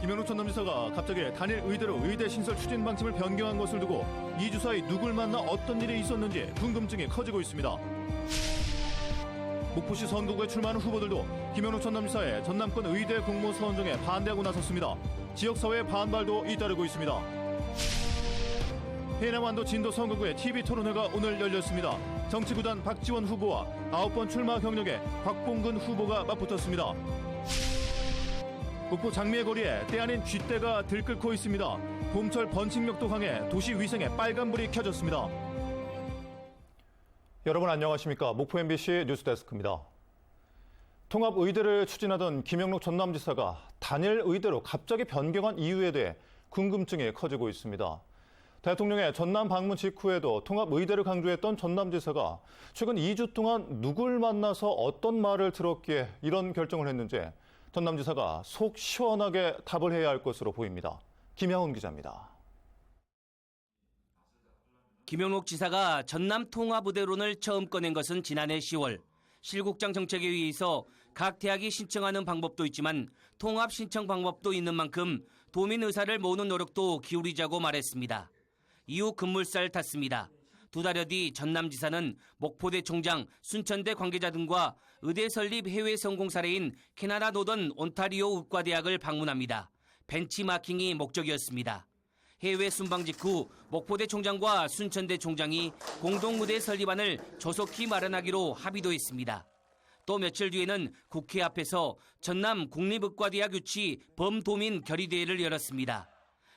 김현욱 전남지사가 갑자기 단일 의대로 의대 신설 추진 방침을 변경한 것을 두고 이 주사에 누굴 만나 어떤 일이 있었는지 궁금증이 커지고 있습니다. 목포시 선거구에 출마하는 후보들도 김현욱 전남지사의 전남권 의대 공모 선정에 반대하고 나섰습니다. 지역사회의 반발도 잇따르고 있습니다. 해남완도 진도 선거구의 TV토론회가 오늘 열렸습니다. 정치구단 박지원 후보와 9번 출마 경력의 곽봉근 후보가 맞붙었습니다. 목포 장미의 거리에 때 아닌 쥐떼가 들끓고 있습니다. 봄철 번식력도 강해 도시 위생에 빨간불이 켜졌습니다. 여러분 안녕하십니까. 목포 MBC 뉴스데스크입니다. 통합의대를 추진하던 김영록 전남지사가 단일 의대로 갑자기 변경한 이유에 대해 궁금증이 커지고 있습니다. 대통령의 전남 방문 직후에도 통합의대를 강조했던 전남지사가 최근 2주 동안 누굴 만나서 어떤 말을 들었기에 이런 결정을 했는지 전남지사가 속 시원하게 답을 해야 할 것으로 보입니다. 김양훈 기자입니다. 김영록 지사가 전남 통합의대론을 처음 꺼낸 것은 지난해 10월. 실국장 정책회의에서 각 대학이 신청하는 방법도 있지만 통합 신청 방법도 있는 만큼 도민 의사를 모으는 노력도 기울이자고 말했습니다. 이후 급물살 탔습니다. 두 달여 뒤 전남지사는 목포대 총장, 순천대 관계자 등과 의대 설립 해외 성공 사례인 캐나다 노던 온타리오 의과대학을 방문합니다. 벤치마킹이 목적이었습니다. 해외 순방 직후 목포대 총장과 순천대 총장이 공동의대 설립안을 조속히 마련하기로 합의도 했습니다. 또 며칠 뒤에는 국회 앞에서 전남 국립의과대학 유치 범도민 결의대회를 열었습니다.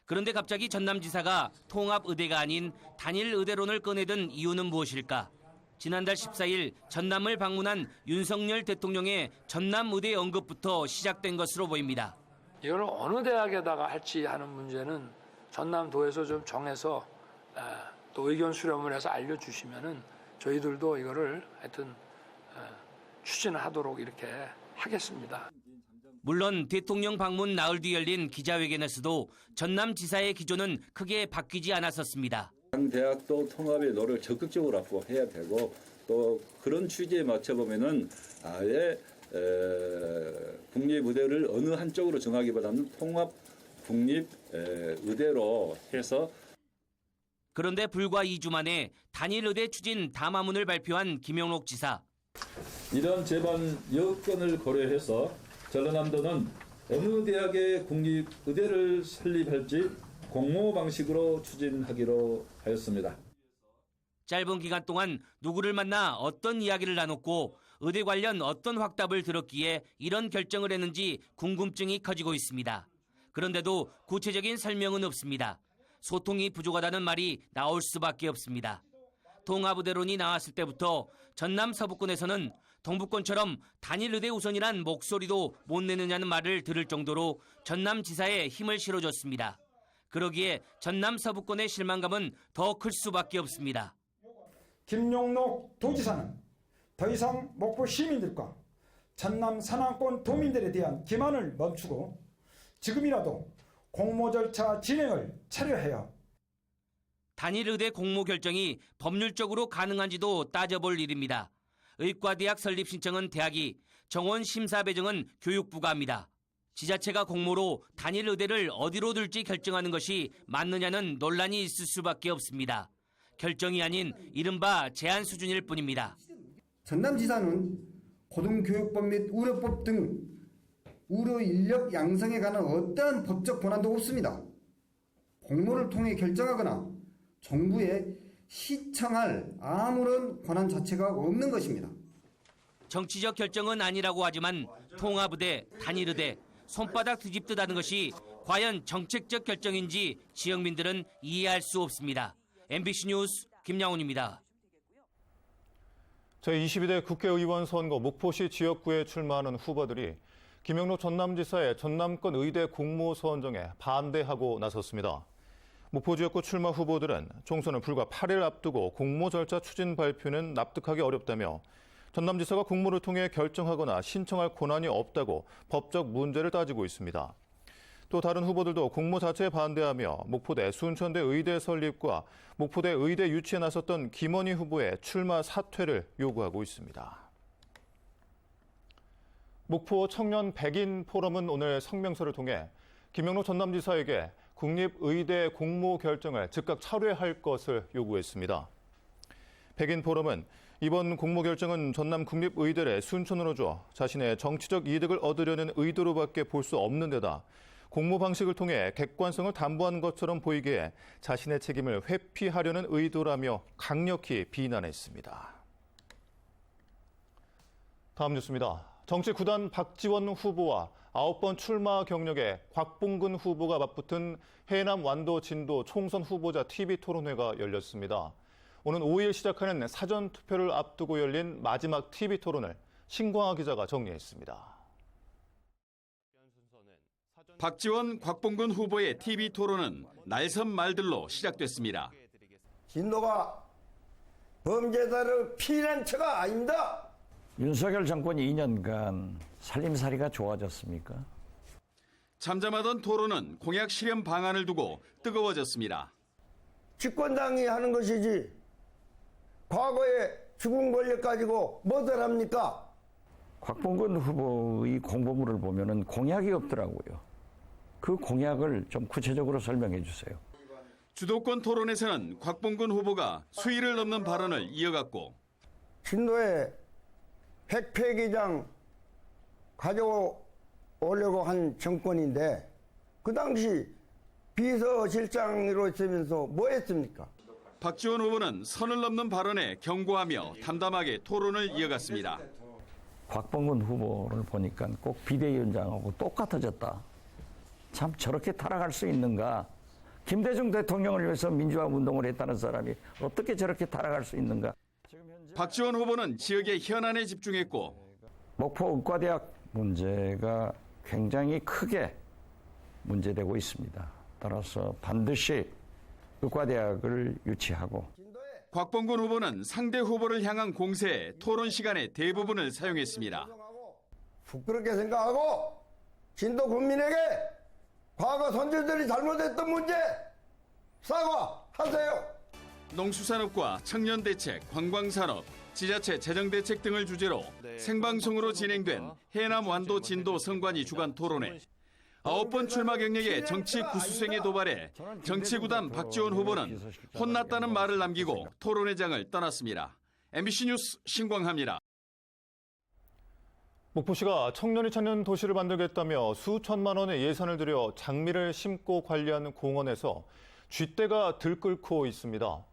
그런데 갑자기 전남지사가 통합의대가 아닌 단일의대론을 꺼내든 이유는 무엇일까? 지난달 14일 전남을 방문한 윤석열 대통령의 전남의대 언급부터 시작된 것으로 보입니다. 이걸 어느 대학에다가 할지 하는 문제는 전남도에서 좀 정해서 또 의견 수렴을 해서 알려주시면은 저희들도 이거를 하여튼 추진하도록 이렇게 하겠습니다. 물론 대통령 방문 나흘 뒤 열린 기자회견에서도 전남지사의 기조는 크게 바뀌지 않았었습니다. 각 대학도 통합의 노력을 적극적으로 앞으로 해야 되고 또 그런 취지에 맞춰보면은 아예 국립의대를 어느 한쪽으로 정하기보다는 통합 국립의대로 해서. 그런데 불과 2주 만에 단일의대 추진 담화문을 발표한 김영록 지사. 이런 제반 여건을 고려해서 전라남도는 어느 대학의 국립의대를 설립할지 공모 방식으로 추진하기로 하였습니다. 짧은 기간 동안 누구를 만나 어떤 이야기를 나눴고 의대 관련 어떤 확답을 들었기에 이런 결정을 했는지 궁금증이 커지고 있습니다. 그런데도 구체적인 설명은 없습니다. 소통이 부족하다는 말이 나올 수밖에 없습니다. 통합의대론이 나왔을 때부터 전남 서부권에서는 동부권처럼 단일의대 우선이란 목소리도 못 내느냐는 말을 들을 정도로 전남지사에 힘을 실어줬습니다. 그러기에 전남 서부권의 실망감은 더 클 수밖에 없습니다. 김영록 도지사는 더 이상 목포 시민들과 전남 산하권 도민들에 대한 기만을 멈추고 지금이라도 공모 절차 진행을 차려해야 단일의대 공모 결정이 법률적으로 가능한지도 따져볼 일입니다. 의과대학 설립 신청은 대학이, 정원 심사 배정은 교육부가 합니다. 지자체가 공모로 단일의대를 어디로 둘지 결정하는 것이 맞느냐는 논란이 있을 수밖에 없습니다. 결정이 아닌 이른바 제안 수준일 뿐입니다. 전남지사는 고등교육법 및 의료법 등 의료 인력 양성에 관한 어떠한 법적 권한도 없습니다. 공모를 통해 결정하거나 정부에 시청할 아무런 권한 자체가 없는 것입니다. 정치적 결정은 아니라고 하지만 통합의대, 단일의대, 손바닥 뒤집듯 하는 것이 과연 정책적 결정인지 지역민들은 이해할 수 없습니다. MBC 뉴스 김양훈입니다. 제22대 국회의원 선거 목포시 지역구에 출마하는 후보들이 김영록 전남지사의 전남권 의대 공모 선정에 반대하고 나섰습니다. 목포 지역구 출마 후보들은 총선을 불과 8일 앞두고 공모 절차 추진 발표는 납득하기 어렵다며 전남지사가 공모를 통해 결정하거나 신청할 권한이 없다고 법적 문제를 따지고 있습니다. 또 다른 후보들도 공모 자체에 반대하며 목포대 순천대 의대 설립과 목포대 의대 유치에 나섰던 김원희 후보의 출마 사퇴를 요구하고 있습니다. 목포 청년 백인 포럼은 오늘 성명서를 통해 김영록 전남지사에게 국립의대 공모 결정을 즉각 철회할 것을 요구했습니다. 백인포럼은 이번 공모 결정은 전남 국립의대를 순천으로 줘 자신의 정치적 이득을 얻으려는 의도로밖에 볼 수 없는 데다 공모 방식을 통해 객관성을 담보한 것처럼 보이기에 자신의 책임을 회피하려는 의도라며 강력히 비난했습니다. 다음 뉴스입니다. 정치 9단 박지원 후보와 9번 출마 경력에 곽봉근 후보가 맞붙은 해남 완도 진도 총선 후보자 TV토론회가 열렸습니다. 오는 5일 시작하는 사전투표를 앞두고 열린 마지막 TV토론을 신광하 기자가 정리했습니다. 박지원, 곽봉근 후보의 TV토론은 날선 말들로 시작됐습니다. 진도가 범죄자를 피난처가 아닙니다. 윤석열 정권이 2년간 살림살이가 좋아졌습니까? 잠잠하던 토론은 공약 실현 방안을 두고 뜨거워졌습니다. 집권당이 하는 것이지 과거에 죽은 권력 가지고 뭐들 합니까? 곽봉근 후보의 공보물을 보면은 공약이 없더라고요. 그 공약을 좀 구체적으로 설명해 주세요. 주도권 토론에서는 곽봉근 후보가 수위를 넘는 발언을 이어갔고 진도에 핵폐기장 가져오려고 한 정권인데 그 당시 비서실장으로 있으면서 뭐 했습니까? 박지원 후보는 선을 넘는 발언에 경고하며 담담하게 토론을 이어갔습니다. 곽봉근 후보를 보니까 꼭 비대위원장하고 똑같아졌다. 참 저렇게 타락할 수 있는가? 김대중 대통령을 위해서 민주화 운동을 했다는 사람이 어떻게 저렇게 타락할 수 있는가? 박지원 후보는 지역의 현안에 집중했고 목포 의과대학 문제가 굉장히 크게 문제되고 있습니다. 따라서 반드시 의과대학을 유치하고 곽봉근 후보는 상대 후보를 향한 공세에 토론 시간의 대부분을 사용했습니다. 부끄럽게 생각하고 진도 국민에게 과거 선조들이 잘못했던 문제 사과하세요. 농수산업과 청년대책, 관광산업, 지자체 재정대책 등을 주제로 생방송으로 진행된 해남 완도 진도 선관위 주간 토론회. 9번 출마 경력의 정치 구수생에 도발해 정치구단 박지원 후보는 혼났다는 말을 남기고 토론회장을 떠났습니다. MBC 뉴스 신광하입니다. 목포시가 청년이 찾는 도시를 만들겠다며 수천만 원의 예산을 들여 장미를 심고 관리하는 공원에서 쥐떼가 들끓고 있습니다.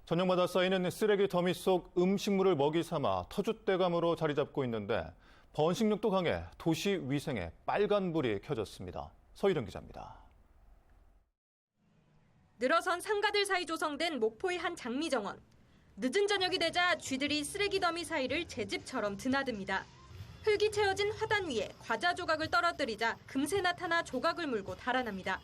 저녁마다 쌓이는 쓰레기 더미 속 음식물을 먹이 삼아 터줏대감으로 자리 잡고 있는데 번식력도 강해 도시 위생에 빨간불이 켜졌습니다. 서희령 기자입니다. 늘어선 상가들 사이 조성된 목포의 한 장미정원. 늦은 저녁이 되자 쥐들이 쓰레기 더미 사이를 제 집처럼 드나듭니다. 흙이 채워진 화단 위에 과자 조각을 떨어뜨리자 금세 나타나 조각을 물고 달아납니다.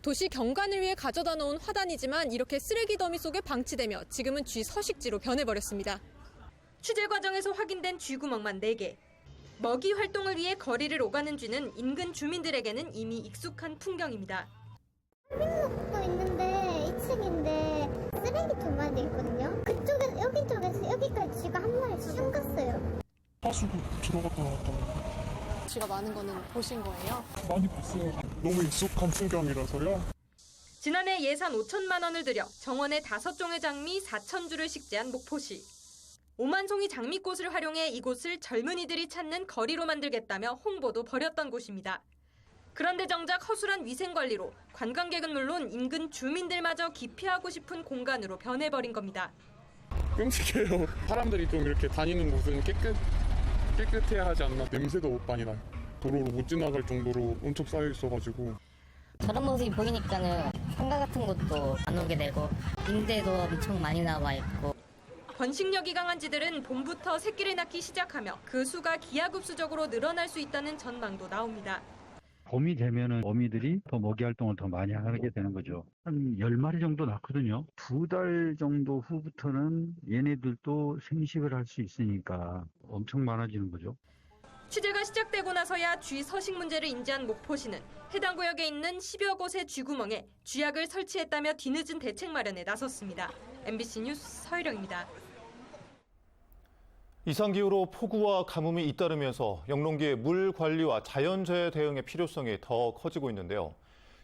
도시 경관을 위해 가져다 놓은 화단이지만 이렇게 쓰레기 더미 속에 방치되며 지금은 쥐 서식지로 변해버렸습니다. 취재 과정에서 확인된 쥐구멍만 4개. 먹이 활동을 위해 거리를 오가는 쥐는 인근 주민들에게는 이미 익숙한 풍경입니다. 도 있는데 2층인데 쓰레기 2마리 있거든요. 그쪽에서 여기 쪽에서 여기까지 쥐가 한 마리 쭉 갔어요. 하수구 들어갔다 나왔다. 쥐가 많은 거는 보신 거예요? 많이 봤어요. 너무 익숙한 풍경이라서요. 지난해 예산 5천만 원을 들여 정원에 5종의 장미 4,000주를 식재한 목포시. 5만 송이 장미꽃을 활용해 이곳을 젊은이들이 찾는 거리로 만들겠다며 홍보도 벌였던 곳입니다. 그런데 정작 허술한 위생관리로 관광객은 물론 인근 주민들마저 기피하고 싶은 공간으로 변해버린 겁니다. 끔찍해요. 사람들이 좀 이렇게 다니는 곳은 깨끗해야 하지 않나. 냄새도 많이 나요. 도로로 못 지나갈 정도로 엄청 쌓여 있어가지고. 저런 모습이 보이니까는 상가 같은 곳도 안 오게 되고 임대도 엄청 많이 나와 있고. 번식력이 강한 쥐들은 봄부터 새끼를 낳기 시작하며 그 수가 기하급수적으로 늘어날 수 있다는 전망도 나옵니다. 봄이 되면은 어미들이 더 먹이 활동을 더 많이 하게 되는 거죠. 한 10마리 정도 낳거든요. 2달 정도 후부터는 얘네들도 생식을 할 수 있으니까 엄청 많아지는 거죠. 취재가 시작되고 나서야 쥐 서식 문제를 인지한 목포시는 해당 구역에 있는 10여 곳의 쥐구멍에 쥐약을 설치했다며 뒤늦은 대책 마련에 나섰습니다. MBC 뉴스 서희령입니다. 이상기후로 폭우와 가뭄이 잇따르면서 영농기의 물 관리와 자연재해 대응의 필요성이 더 커지고 있는데요.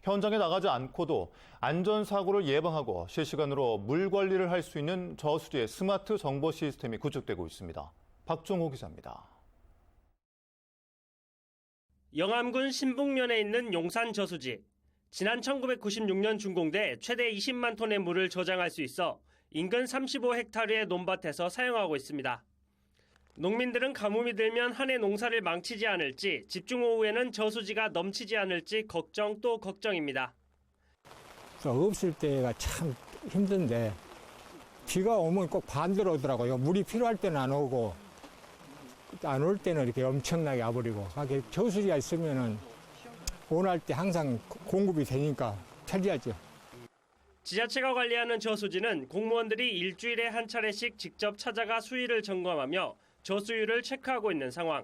현장에 나가지 않고도 안전사고를 예방하고 실시간으로 물 관리를 할 수 있는 저수지의 스마트 정보 시스템이 구축되고 있습니다. 박종호 기자입니다. 영암군 신북면에 있는 용산 저수지. 지난 1996년 준공돼 최대 20만 톤의 물을 저장할 수 있어 인근 35헥타르의 논밭에서 사용하고 있습니다. 농민들은 가뭄이 들면 한 해 농사를 망치지 않을지, 집중호우에는 저수지가 넘치지 않을지 걱정 또 걱정입니다. 없을 때가 참 힘든데 비가 오면 꼭 반대로 오더라고요. 물이 필요할 때는 안 오고 안 올 때는 이렇게 엄청나게 와버리고. 저수지가 있으면은 원할 때 항상 공급이 되니까 편리하죠. 지자체가 관리하는 저수지는 공무원들이 일주일에 한 차례씩 직접 찾아가 수위를 점검하며 저수율을 체크하고 있는 상황.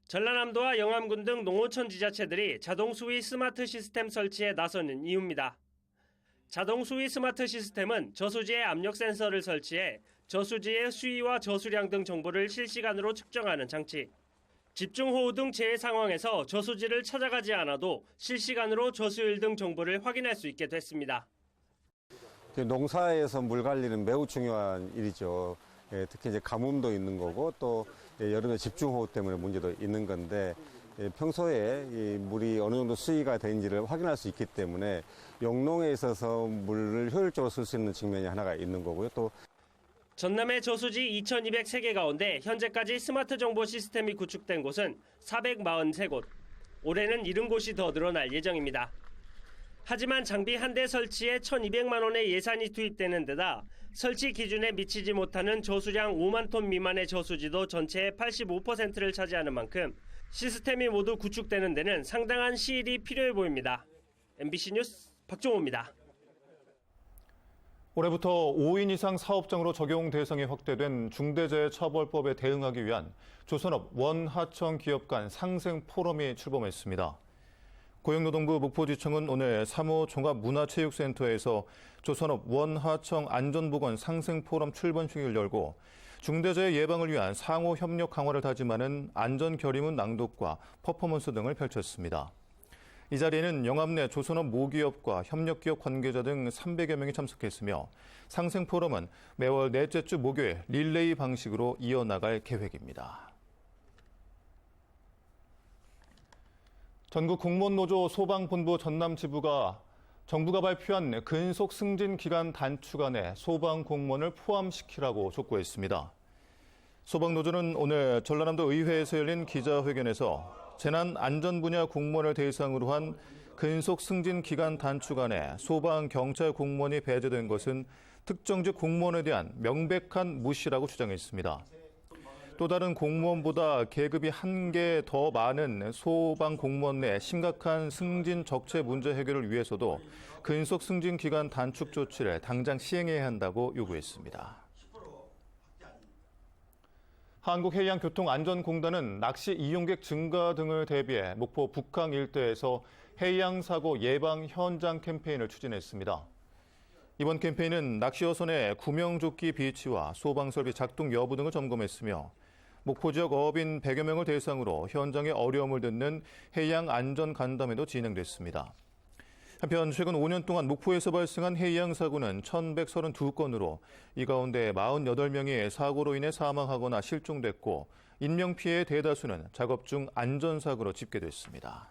전라남도와 영암군 등 농어촌 지자체들이 자동 수위 스마트 시스템 설치에 나서는 이유입니다. 자동 수위 스마트 시스템은 저수지에 압력 센서를 설치해 저수지의 수위와 저수량 등 정보를 실시간으로 측정하는 장치. 집중호우 등 재해 상황에서 저수지를 찾아가지 않아도 실시간으로 저수율 등 정보를 확인할 수 있게 됐습니다. 농사에서 물 관리는 매우 중요한 일이죠. 특히 이제 가뭄도 있는 거고 또 여름에 집중호우 때문에 문제도 있는 건데 평소에 이 물이 어느 정도 수위가 되는지를 확인할 수 있기 때문에 영농에 있어서 물을 효율적으로 쓸 수 있는 측면이 하나가 있는 거고요. 또 전남의 저수지 2,203개 가운데 현재까지 스마트 정보 시스템이 구축된 곳은 443곳. 올해는 70곳이 더 늘어날 예정입니다. 하지만 장비 한 대 설치에 1,200만 원의 예산이 투입되는 데다 설치 기준에 미치지 못하는 저수량 5만 톤 미만의 저수지도 전체의 85%를 차지하는 만큼 시스템이 모두 구축되는 데는 상당한 시일이 필요해 보입니다. MBC 뉴스 박종호입니다. 올해부터 5인 이상 사업장으로 적용 대상이 확대된 중대재해처벌법에 대응하기 위한 조선업 원하청 기업 간 상생 포럼이 출범했습니다. 고용노동부 목포지청은 오늘 3호 종합문화체육센터에서 조선업 원하청 안전보건 상생포럼 출범식을 열고 중대재해 예방을 위한 상호 협력 강화를 다짐하는 안전결의문 낭독과 퍼포먼스 등을 펼쳤습니다. 이 자리에는 영암 내 조선업 모기업과 협력기업 관계자 등 300여 명이 참석했으며 상생포럼은 매월 넷째 주 목요일 릴레이 방식으로 이어나갈 계획입니다. 전국 공무원노조 소방본부 전남지부가 정부가 발표한 근속 승진 기간 단축안에 소방 공무원을 포함시키라고 촉구했습니다. 소방노조는 오늘 전라남도 의회에서 열린 기자회견에서 재난 안전 분야 공무원을 대상으로 한 근속 승진 기간 단축안에 소방 경찰 공무원이 배제된 것은 특정직 공무원에 대한 명백한 무시라고 주장했습니다. 또 다른 공무원보다 계급이 한 개 더 많은 소방 공무원 내 심각한 승진 적체 문제 해결을 위해서도 근속 승진 기간 단축 조치를 당장 시행해야 한다고 요구했습니다. 한국해양교통안전공단은 낚시 이용객 증가 등을 대비해 목포 북항 일대에서 해양사고 예방 현장 캠페인을 추진했습니다. 이번 캠페인은 낚시어선의 구명조끼 비치와 소방설비 작동 여부 등을 점검했으며 목포 지역 어업인 100여 명을 대상으로 현장의 어려움을 듣는 해양 안전 간담회도 진행됐습니다. 한편 최근 5년 동안 목포에서 발생한 해양 사고는 1,132건으로 이 가운데 48명이 사고로 인해 사망하거나 실종됐고 인명피해의 대다수는 작업 중 안전사고로 집계됐습니다.